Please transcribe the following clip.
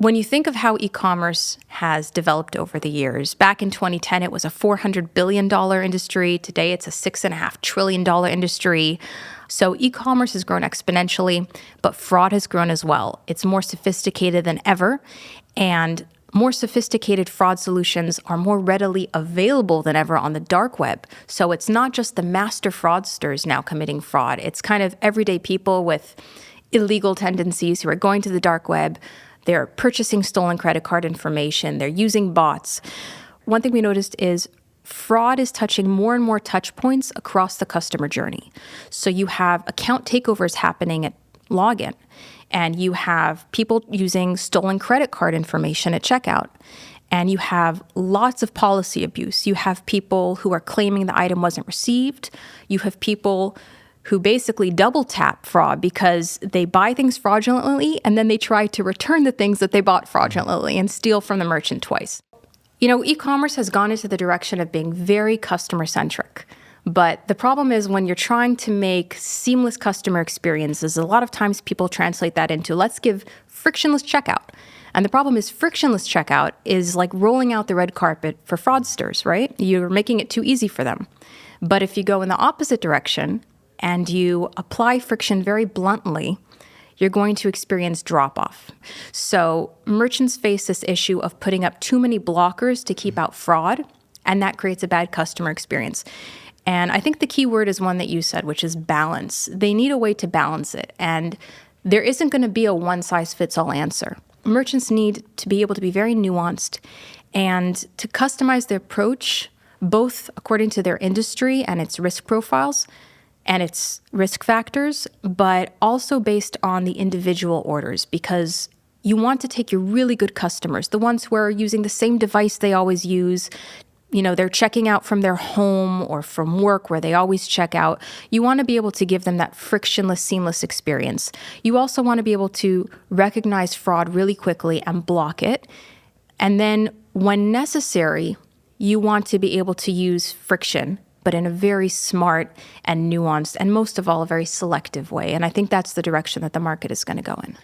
When you think of how e-commerce has developed over the years, back in 2010, it was a $400 billion industry. Today, it's a $6.5 trillion industry. So e-commerce has grown exponentially, but fraud has grown as well. It's more sophisticated than ever, and more sophisticated fraud solutions are more readily available than ever on the dark web. So it's not just the master fraudsters now committing fraud. It's kind of everyday people with illegal tendencies who are going to the dark web. They're purchasing stolen credit card information. They're using bots. One thing we noticed is fraud is touching more and more touch points across the customer journey. So you have account takeovers happening at login, and you have people using stolen credit card information at checkout, and you have lots of policy abuse. You have people who are claiming the item wasn't received. You have people who basically double tap fraud because they buy things fraudulently and then they try to return the things that they bought fraudulently and steal from the merchant twice. You know, e-commerce has gone into the direction of being very customer-centric. But the problem is when you're trying to make seamless customer experiences, a lot of times people translate that into, let's give frictionless checkout. And the problem is frictionless checkout is like rolling out the red carpet for fraudsters, right? You're making it too easy for them. But if you go in the opposite direction and you apply friction very bluntly, you're going to experience drop-off. So merchants face this issue of putting up too many blockers to keep out fraud, and that creates a bad customer experience. And I think the key word is one that you said, which is balance. They need a way to balance it, and there isn't going to be a one-size-fits-all answer. Merchants need to be able to be very nuanced and to customize their approach, both according to their industry and its risk profiles, and its risk factors, but also based on the individual orders, because you want to take your really good customers, the ones who are using the same device they always use. You know, they're checking out from their home or from work where they always check out. You want to be able to give them that frictionless, seamless experience. You also want to be able to recognize fraud really quickly and block it. And then when necessary, you want to be able to use friction, but in a very smart and nuanced and most of all, a very selective way. And I think that's the direction that the market is going to go in.